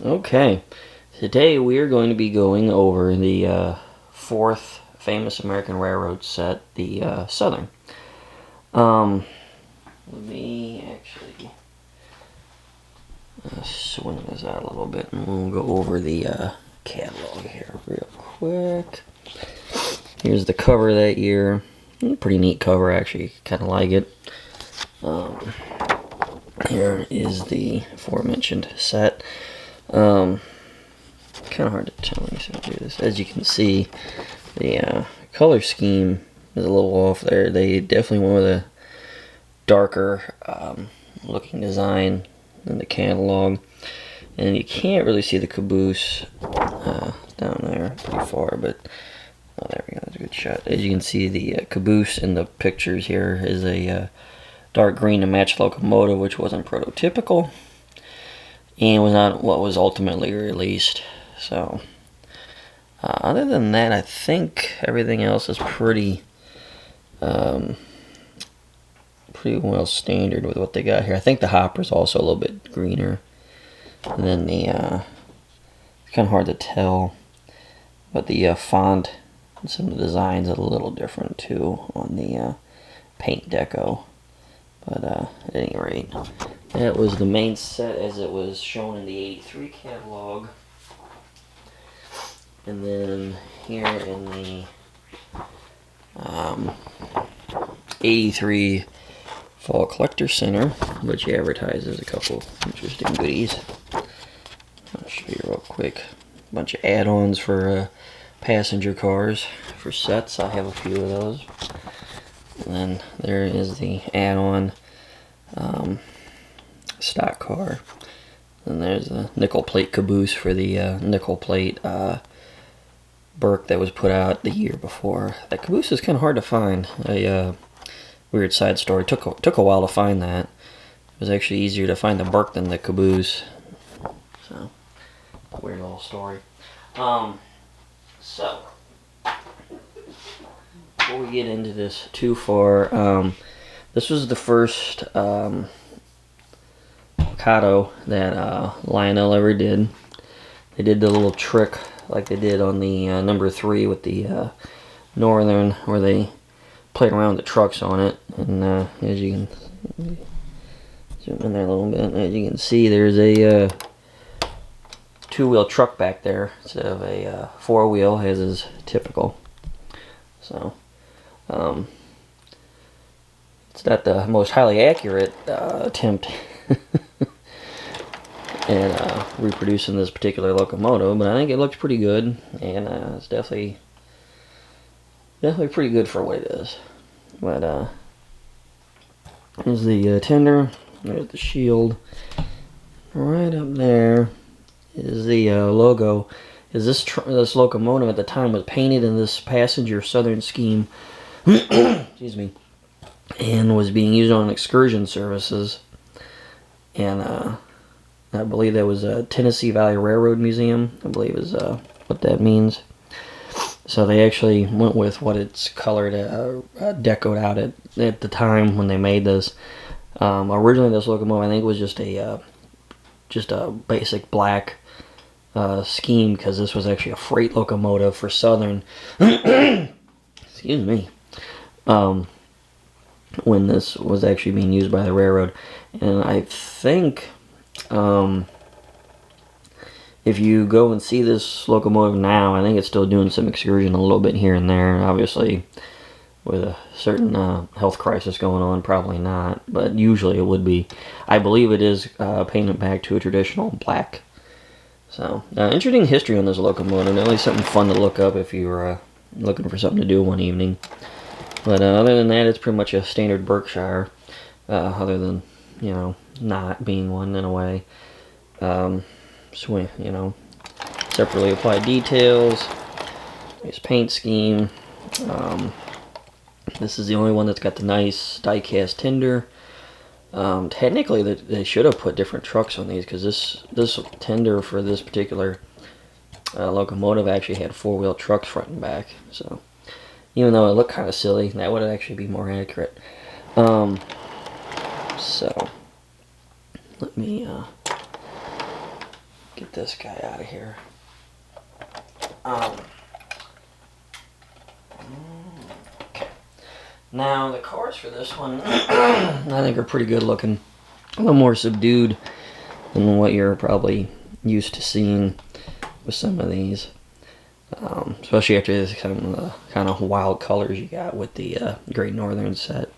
Okay, today we are going to be going over the fourth famous American Railroad set, the Southern. Let me actually swing this out a little bit and we'll go over the catalog here real quick. Here's the cover that year. Pretty neat cover, actually. Kind of like it. Here is the aforementioned set. Kind of hard to tell. Let me see if I do this. As you can see, the color scheme is a little off there. They definitely went with a darker looking design than the catalog. And you can't really see the caboose down there pretty far, but oh, there we go. That's a good shot. As you can see, the caboose in the pictures here is a dark green to match locomotive, which wasn't prototypical and was not what was ultimately released. So other than that, I think everything else is pretty well standard with what they got here. I think the hopper's also a little bit greener than the it's kind of hard to tell, but the font and some of the designs are a little different too on the paint deco. But at any rate, that was the main set as it was shown in the 83 catalog. And then here in the 83 Fall Collector Center, which advertises a couple interesting goodies. I'll show you real quick. A bunch of add-ons for passenger cars for sets. I have a few of those. And then there is the add-on stock car. And there's the nickel plate caboose for the nickel plate Burke that was put out the year before. That caboose is kind of hard to find. A weird side story. Took a while to find that. It was actually easier to find the Burke than the caboose. So, weird little story. So, before we get into this too far, this was the first Kato that Lionel ever did. They did the little trick like they did on the number 3 with the Northern, where they played around with the trucks on it. And as you can zoom in there a little bit, as you can see, there's a 2-wheel truck back there instead of a 4-wheel, as is typical. So it's not the most highly accurate attempt at reproducing this particular locomotive, but I think it looks pretty good, and it's definitely pretty good for what it is. But here's the tender. There's the shield. Right up there is the logo. Is this locomotive at the time was painted in this passenger Southern scheme? Excuse me. And was being used on excursion services. And I believe that was a Tennessee Valley Railroad Museum, I believe is what that means. So they actually went with what it's colored, decoed out at the time when they made this. Originally, this locomotive, I think, was just a basic black scheme, because this was actually a freight locomotive for Southern. Excuse me. When this was actually being used by the railroad, and I think if you go and see this locomotive now, I think it's still doing some excursion a little bit here and there. Obviously, with a certain health crisis going on, probably not, but usually it would be. I believe it is painted back to a traditional black. So, interesting history on this locomotive. At least something fun to look up if you're looking for something to do one evening. But other than that, it's pretty much a standard Berkshire, other than, not being one in a way. Separately applied details. Nice paint scheme. This is the only one that's got the nice die-cast tender. Technically, they should have put different trucks on these, because this tender for this particular locomotive actually had 4-wheel trucks front and back. So, even though it looked kind of silly, that would actually be more accurate. So, let me get this guy out of here. Okay. Now the cars for this one, I think are pretty good looking. A little more subdued than what you're probably used to seeing with some of these. Especially after this kind of wild colors you got with the Great Northern set.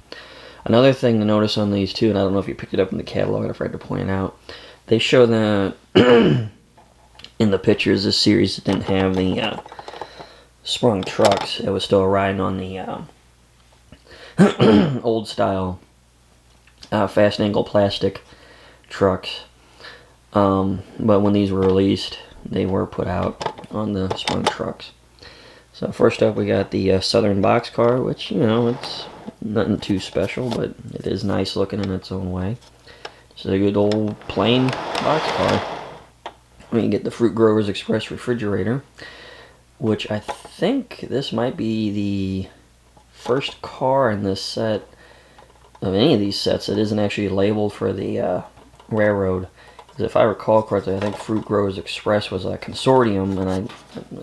Another thing to notice on these too, and I don't know if you picked it up in the catalog, I forgot to point it out, they show that in the pictures this series didn't have the sprung trucks. It was still riding on the old style fast angle plastic trucks. But when these were released, they were put out on the sprung trucks. So first up we got the Southern boxcar, which, you know, it's nothing too special, but it is nice looking in its own way. Just a good old plain boxcar. We can get the Fruit Growers Express refrigerator, which I think this might be the first car in this set, of any of these sets, that isn't actually labeled for the railroad. Because if I recall correctly, I think Fruit Growers Express was a consortium, and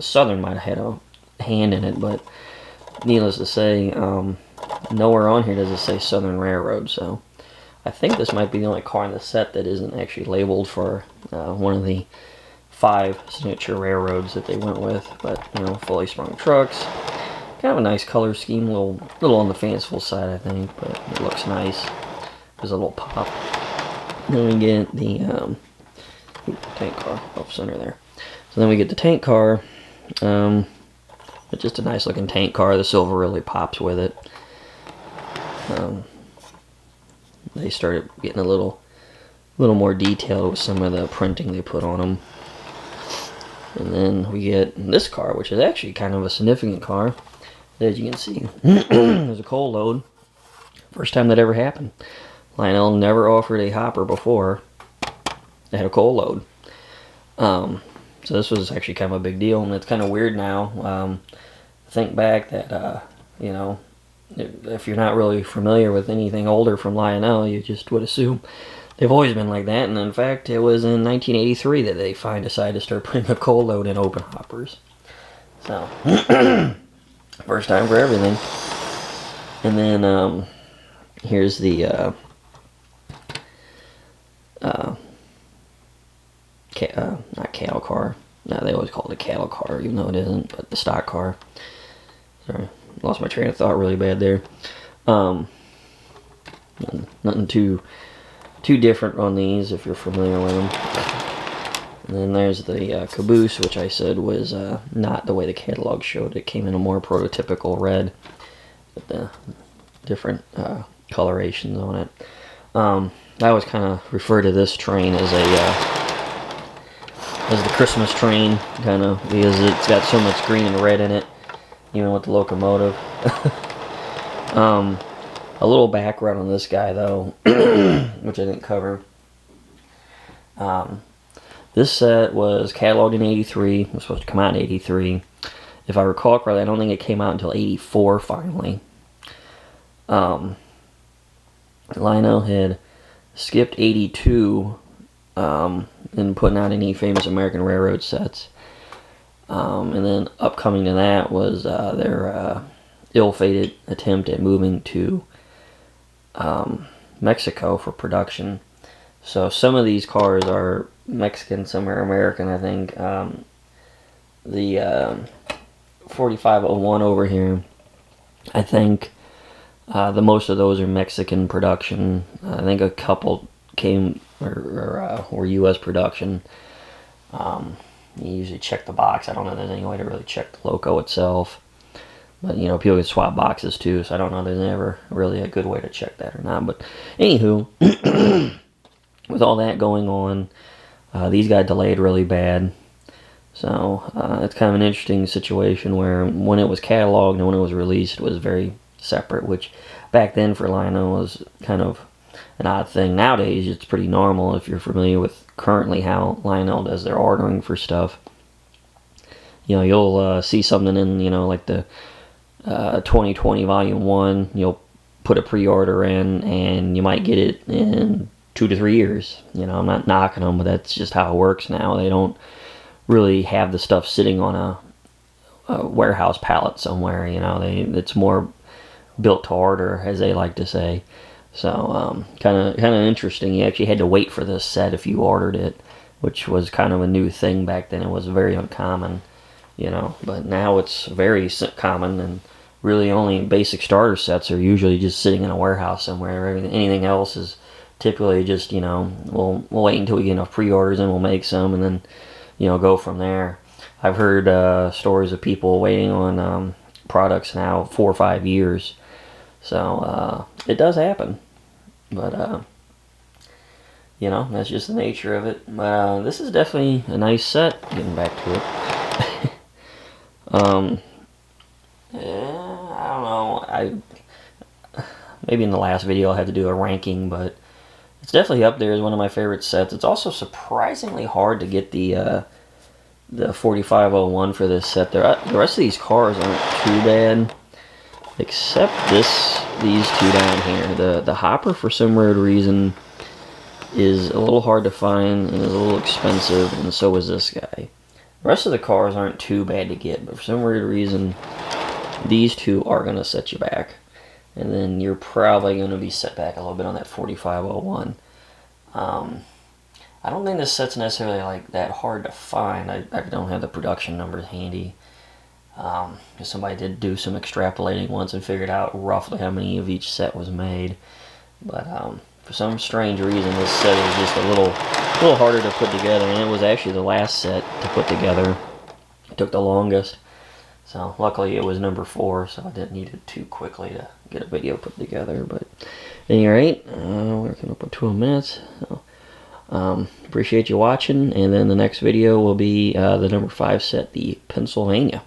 Southern might have had a hand in it, but needless to say, nowhere on here does it say Southern Railroad, so I think this might be the only car in the set that isn't actually labeled for one of the 5 signature railroads that they went with. But, you know, fully sprung trucks, kind of a nice color scheme, a little on the fanciful side, I think, but it looks nice. There's a little pop. Then we get the tank car off center there. So then we get the tank car. It's just a nice looking tank car. The silver really pops with it. They started getting a little more detailed with some of the printing they put on them. And then we get this car, which is actually kind of a significant car. As you can see, there's a coal load. First time that ever happened. Lionel never offered a hopper before that had a coal load. So this was actually kind of a big deal, and it's kind of weird now. Think back that, you know, if you're not really familiar with anything older from Lionel, you just would assume they've always been like that. And in fact, it was in 1983 that they decided to start putting a coal load in open hoppers. So, first time for everything. And then here's the not cattle car. No, they always call it a cattle car, even though it isn't, but the stock car. Sorry, lost my train of thought really bad there. Nothing too different on these if you're familiar with them. And then there's the caboose, which I said was not the way the catalog showed. It came in a more prototypical red with the different colorations on it. I always kind of refer to this train as the Christmas train, kind of, because it's got so much green and red in it, even with the locomotive. A little background on this guy, though, which I didn't cover. This set was cataloged in 83. It was supposed to come out in 83. If I recall correctly, I don't think it came out until 84, finally. Lionel had skipped 82 in putting out any famous American Railroad sets. And then upcoming to that was their ill-fated attempt at moving to Mexico for production. So some of these cars are Mexican, some are American, I think. The 4501 over here, I think the most of those are Mexican production. I think a couple came or were U.S. production. You usually check the box. I don't know if there's any way to really check the loco itself. But, you know, people can swap boxes too, so I don't know if there's ever really a good way to check that or not. But, anywho, with all that going on, these got delayed really bad. So, it's kind of an interesting situation where when it was cataloged and when it was released, it was very separate, which back then for Lionel was kind of an odd thing. Nowadays, it's pretty normal if you're familiar with currently how Lionel does their ordering for stuff. You know, you'll see something in, you know, like the 2020 Volume 1, you'll put a pre-order in, and you might get it in 2 to 3 years. You know, I'm not knocking them, but that's just how it works now. They don't really have the stuff sitting on a warehouse pallet somewhere. You know, it's more built to order, as they like to say. So kind of interesting. You actually had to wait for this set if you ordered it, which was kind of a new thing back then. It was very uncommon, you know, but now it's very common, and really only basic starter sets are usually just sitting in a warehouse somewhere. Anything else is typically just, you know, we'll wait until we get enough pre-orders and we'll make some, and then, you know, go from there. I've heard stories of people waiting on products now 4 or 5 years. So it does happen, but you know, that's just the nature of it. But this is definitely a nice set. Getting back to it. Yeah, I don't know. Maybe in the last video I had to do a ranking, but it's definitely up there as one of my favorite sets. It's also surprisingly hard to get the 4501 for this set. The rest of these cars aren't too bad, except these two down here. The hopper, for some weird reason, is a little hard to find and is a little expensive, and so is this guy. The rest of the cars aren't too bad to get, but for some weird reason, these two are going to set you back. And then you're probably going to be set back a little bit on that 4501. I don't think this set's necessarily like that hard to find. I don't have the production numbers handy. Somebody did do some extrapolating once and figured out roughly how many of each set was made. But for some strange reason, this set is just a little harder to put together, and it was actually the last set to put together. It took the longest. So luckily it was number 4, so I didn't need it too quickly to get a video put together. But at any rate, we're coming up on 2 minutes. So, appreciate you watching, and then the next video will be the number 5 set, the Pennsylvania.